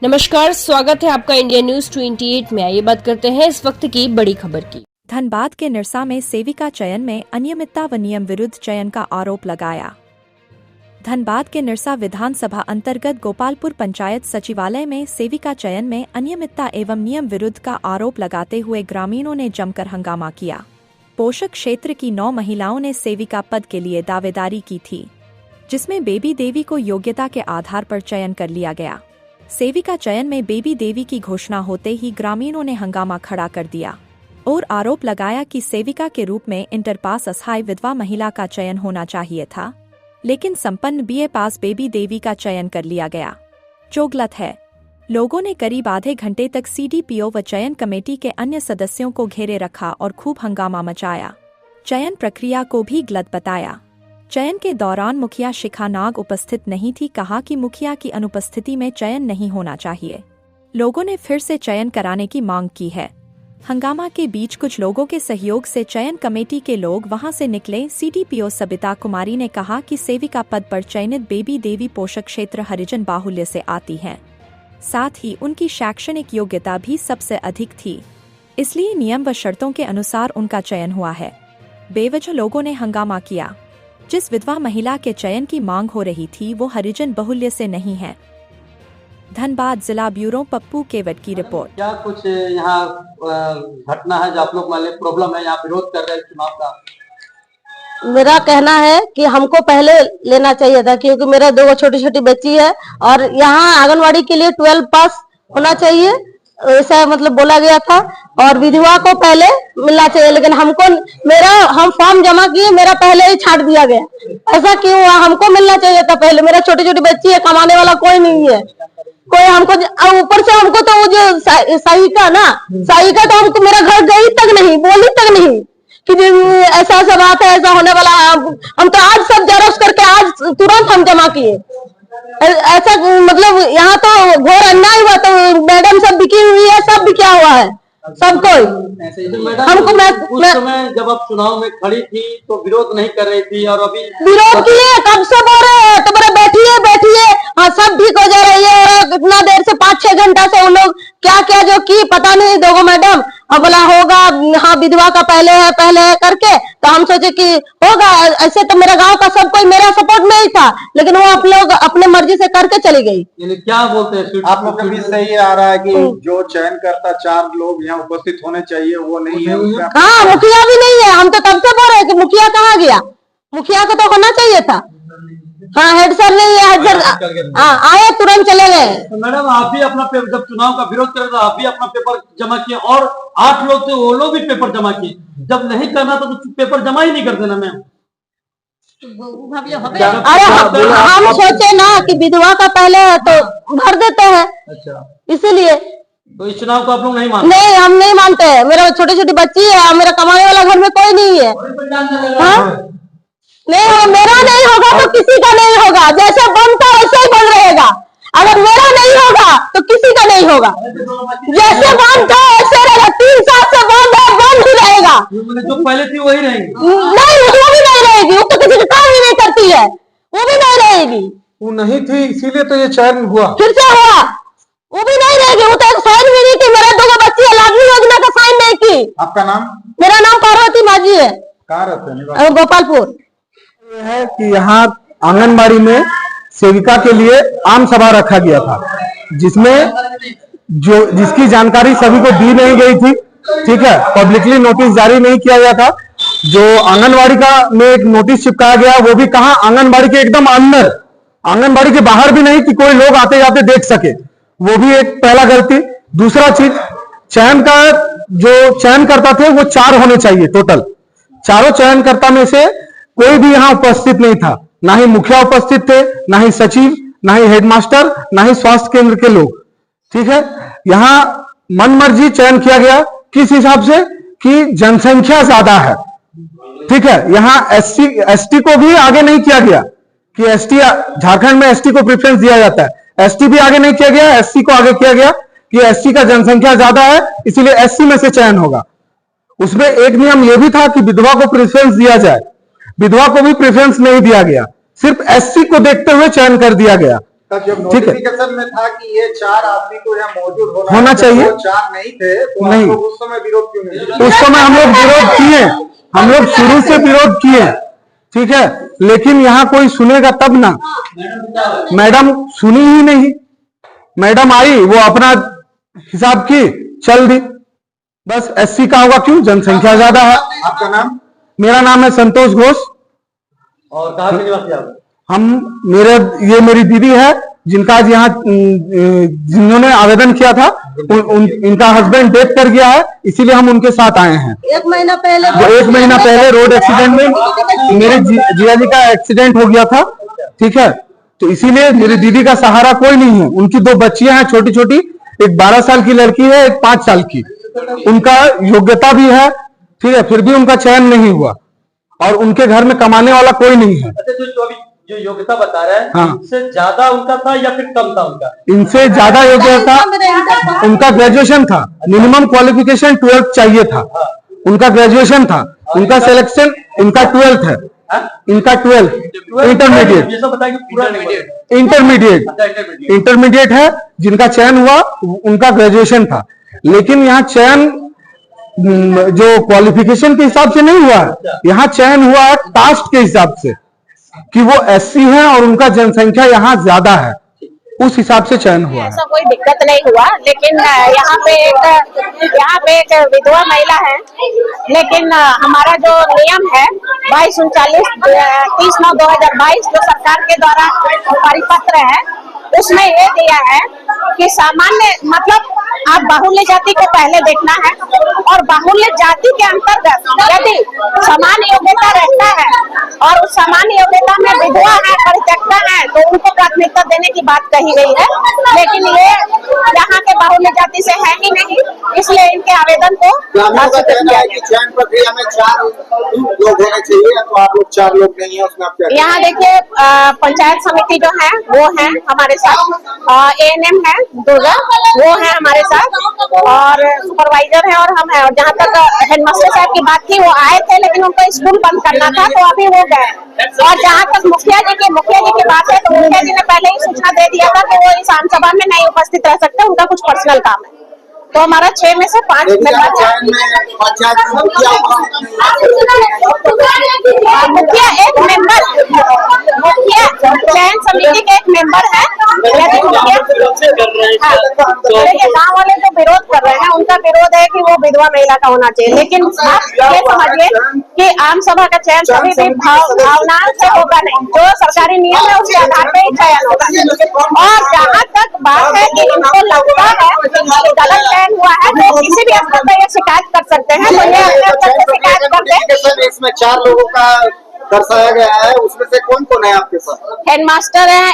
नमस्कार, स्वागत है आपका इंडिया न्यूज 28 में। आइए बात करते हैं इस वक्त की बड़ी खबर की। धनबाद के निरसा में सेविका चयन में अनियमितता व नियम विरुद्ध चयन का आरोप लगाया। धनबाद के निरसा विधानसभा अंतर्गत गोपालपुर पंचायत सचिवालय में सेविका चयन में अनियमितता एवं नियम विरुद्ध का आरोप लगाते हुए ग्रामीणों ने जमकर हंगामा किया। पोषक क्षेत्र की 9 महिलाओं ने सेविका पद के लिए दावेदारी की थी, जिसमें बेबी देवी को योग्यता के आधार पर चयन कर लिया गया। सेविका चयन में बेबी देवी की घोषणा होते ही ग्रामीणों ने हंगामा खड़ा कर दिया और आरोप लगाया कि सेविका के रूप में इंटर पास असहाय विधवा महिला का चयन होना चाहिए था, लेकिन संपन्न BA पास बेबी देवी का चयन कर लिया गया, जो गलत है। लोगों ने करीब आधे घंटे तक CDPO व चयन कमेटी के अन्य सदस्यों को घेरे रखा और खूब हंगामा मचाया। चयन प्रक्रिया को भी गलत बताया। चयन के दौरान मुखिया शिखा नाग उपस्थित नहीं थी। कहा कि मुखिया की अनुपस्थिति में चयन नहीं होना चाहिए। लोगों ने फिर से चयन कराने की मांग की है। हंगामा के बीच कुछ लोगों के सहयोग से चयन कमेटी के लोग वहां से निकले। CDPO सबिता कुमारी ने कहा कि सेविका पद पर चयनित बेबी देवी पोषक क्षेत्र हरिजन बाहुल्य से आती हैं, साथ ही उनकी शैक्षणिक योग्यता भी सबसे अधिक थी, इसलिए नियम व शर्तों के अनुसार उनका चयन हुआ है। बेवजह लोगों ने हंगामा किया। जिस विधवा महिला के चयन की मांग हो रही थी वो हरिजन बहुल्य से नहीं है। धनबाद जिला ब्यूरो पप्पू केवट की रिपोर्ट। क्या कुछ यहाँ घटना है जो आप लोग वाले प्रॉब्लम है, यहाँ विरोध कर रहे हैं चुनाव का? मेरा कहना है कि हमको पहले लेना चाहिए था, क्योंकि मेरा 2 छोटी छोटी बच्ची है और यहाँ आंगनवाड़ी के लिए 12 पास होना चाहिए, ऐसा मतलब बोला गया था, और विधवा को पहले मिलना चाहिए। लेकिन हम फॉर्म जमा किए, मेरा पहले ही छाट दिया गया। ऐसा क्यों हुआ? हमको मिलना चाहिए था पहले। मेरा छोटी छोटी बच्ची है, कमाने वाला कोई नहीं है कोई। हमको ऊपर से हमको तो वो जो साहिका तो हमको मेरा घर गई तक नहीं, बोली तक नहीं कि ऐसा ऐसा बात है, ऐसा होने वाला है। हम तो आज सब जेरॉक्स करके आज तुरंत हम जमा किए। ऐसा मतलब यहाँ तो घोर अन्याय हुआ। तो मैडम सब बिकी हुई है, सब बिका हुआ है सब कोई। हमको उस समय जब आप चुनाव में खड़ी थी तो विरोध नहीं कर रही थी, और अभी विरोध किए, कब से बोल रहे हैं तो बोले बैठिए हाँ सब ठीक हो जा रही है। और इतना देर से 5-6 घंटा से उन लोग क्या क्या जो की पता नहीं। 2 मैडम अब बोला होगा हाँ विधवा का पहले है करके, तो हम सोचे कि होगा। ऐसे तो मेरा गांव का सब कोई मेरा सपोर्ट में ही था, लेकिन वो आप लोग अपने मर्जी से करके चली गई। क्या बोलते हैं आप लोग के बीच से ये आ रहा है कि जो चयन करता 4 लोग यहाँ उपस्थित होने चाहिए वो नहीं है? हाँ, मुखिया भी नहीं है। हम तो तब से बोल रहे कि मुखिया कहाँ गया? मुखिया को तो होना चाहिए था। हाँ, हेड सर नहीं है, हेड सर आए तुरंत चले गए। तो मैडम आप भी अपना पेपर, जब चुनाव का विरोध कर रहे थे, आप भी अपना पेपर जमा किए, और 8 लोग थे वो लोग भी पेपर जमा किए। जब नहीं करना था तो पेपर जमा ही नहीं कर देना मैम। अरे हम सोचे ना कि विधवा का पहले है तो भर देते हैं। अच्छा, इसीलिए तो इस चुनाव को आप लोग नहीं मानते? नहीं, हम नहीं मानते हैं। मेरा छोटी छोटी बच्ची है, मेरा कमाने वाला घर में कोई नहीं है। नहीं, मेरा नहीं होगा तो किसी का नहीं होगा। जैसे बंद था वैसे ही बंद रहेगा। अगर मेरा नहीं होगा तो किसी का नहीं होगा। जैसे बंद था वैसे रहेगा। 3 साल से बंद है, बंद ही रहेगा। जो पहले थी वही रहेगी? नहीं, वो भी नहीं रहेगी। वो तो किसी का काम ही नहीं करती है, वो भी नहीं रहेगी। वो नहीं थी इसीलिए तो ये चयन हुआ, फिर से हुआ। वो भी नहीं रहेगी। वो तो साइन भी नहीं की। मेरा 2 बच्ची है, लाडली योजना का साइन नहीं की। आपका नाम? मेरा नाम पार्वती माझी है। कहाँ रहते हैं? गोपालपुर। है कि यहाँ आंगनबाड़ी में सेविका के लिए आम सभा रखा गया था, जिसमें जिसकी जानकारी सभी को दी नहीं गई थी। ठीक है, पब्लिकली नोटिस जारी नहीं किया गया था। जो आंगनबाड़ी का में एक नोटिस चिपकाया गया, वो भी कहाँ, आंगनबाड़ी के एकदम अंदर, आंगनबाड़ी के बाहर भी नहीं कि कोई लोग आते जाते देख सके। वो भी एक पहला गलती। दूसरा चीज, चयन का जो चयनकर्ता थे वो 4 होने चाहिए टोटल। चारों चयनकर्ता में से कोई भी यहाँ उपस्थित नहीं था। ना ही मुखिया उपस्थित थे, ना ही सचिव, ना ही हेडमास्टर, ना ही स्वास्थ्य केंद्र के लोग। ठीक है, यहाँ मनमर्जी चयन किया गया। किस हिसाब से? कि जनसंख्या ज्यादा है। ठीक है, यहाँ ST को भी आगे नहीं किया गया कि ST, झारखंड में ST को प्रेफरेंस दिया जाता है। ST भी आगे नहीं किया गया, SC को आगे किया गया कि SC का जनसंख्या ज्यादा है, इसीलिए SC में से चयन होगा। उसमें एक नियम यह भी था कि विधवा को प्रेफरेंस दिया जाए। विधवा को भी प्रेफरेंस नहीं दिया गया, सिर्फ SC को देखते हुए चयन कर दिया गया। तब जब ठीक है। नोटिफिकेशन में था कि ये 4 आदमी को यहाँ मौजूद होना चाहिए। वो 4 नहीं थे तो नहीं। आप लोग उस समय विरोध क्यों नहीं? उस समय हम लोग विरोध किए, हम लोग शुरू से विरोध किए, ठीक है, लेकिन यहाँ कोई सुनेगा तब ना। मैडम सुनी ही नहीं। मैडम आई, वो अपना हिसाब की चल दी, बस। एससी का होगा क्यों, जनसंख्या ज्यादा है। आपका नाम? मेरा नाम है संतोष घोष। और कहाँ के निवासी आप? ये मेरी दीदी है, जिनका आज यहाँ जिन्होंने आवेदन किया था, इनका हस्बैंड डेथ कर गया है, इसीलिए हम उनके साथ आए हैं। 1 महीना पहले एक महीना पहले रोड एक्सीडेंट में मेरे जिया जी का एक्सीडेंट हो गया था, ठीक है, तो इसीलिए मेरी दीदी का सहारा कोई नहीं है। उनकी 2 बच्चियां हैं छोटी छोटी, एक 12 साल की लड़की है, एक 5 साल की। उनका योग्यता भी है, ठीक है, फिर भी उनका चयन नहीं हुआ, और उनके घर में कमाने वाला कोई नहीं है। अच्छा, जो अभी जो योग्यता बता रहे हैं, हाँ। इससे ज्यादा उनका था या फिर कम था उनका? इनसे ज्यादा योग्यता, उनका ग्रेजुएशन था, मिनिमम क्वालिफिकेशन 12th चाहिए था, उनका ग्रेजुएशन था, उनका सिलेक्शन, इनका 12th है, इनका 12th इंटरमीडिएट, ये सब बताएंगे पूरा इंटरमीडिएट इंटरमीडिएट है, जिनका चयन हुआ उनका ग्रेजुएशन था। लेकिन यहाँ चयन जो क्वालिफिकेशन के हिसाब से नहीं हुआ है, यहाँ चयन हुआ है कास्ट के हिसाब से, कि वो एससी हैं और उनका जनसंख्या यहाँ ज्यादा है, उस हिसाब से चयन हुआ है। ऐसा कोई दिक्कत नहीं हुआ, लेकिन यहाँ पे एक विधवा महिला है, लेकिन हमारा जो नियम है 2239/30/2022 जो सरकार के द्वारा परिपत्र है, उसमें ये दिया है कि सामान्य मतलब आप बाहुल्य जाति को पहले देखना है, और बाहुल्य जाति के अंतर्गत यदि समान योग्यता रहता है और उस समान योग्यता में विधवा है, परित्यक्ता है, तो उनको प्राथमिकता देने की बात कही गई है। लेकिन ये यहाँ के बाहुल्य जाति से है ही नहीं, इसलिए इनके आवेदन को चयन प्रक्रिया में 4 लोग होने चाहिए, तो आप लोग 4 लोग नहीं है, उसमें आप क्या? यहाँ देखिए पंचायत समिति जो है वो है हमारे साथ, ANM है दुर्गा, वो है हमारे साथ, और सुपरवाइजर है और हम है। और जहाँ तक हेडमास्टर साहब की बात थी, वो आए थे, लेकिन उनको स्कूल बंद करना था, तो अभी वो गए। और जहाँ तक मुखिया जी की बात है, तो मुखिया जी ने पहले ही सूचना दे दिया था कि वो इस आम सभा में नहीं उपस्थित रह सकते, उनका कुछ पर्सनल काम है। तो हमारा 6 में से 5 मुखिया एक मेंबर, मुखिया चयन समिति के एक मेंबर है। यदि देखिए गाँव वाले जो विरोध कर रहे हैं, उनका विरोध है कि वो विधवा महिला का होना चाहिए, लेकिन आप ये समझिए कि आम सभा का चयन कभी भी भावना से होगा नहीं, जो सरकारी नियम है उसके आधार पर ही चयन होगा। और जहाँ तक बात है कि इनको लगता है कि गलत चयन हुआ है, तो किसी भी स्तर पर ये शिकायत कर सकते हैं, तो ये अपने स्तर से शिकायत करते हैं। इसमें 4 लोगों का दर्शाया गया है, उसमें से कौन कौन है आपके साथ? हेडमास्टर है,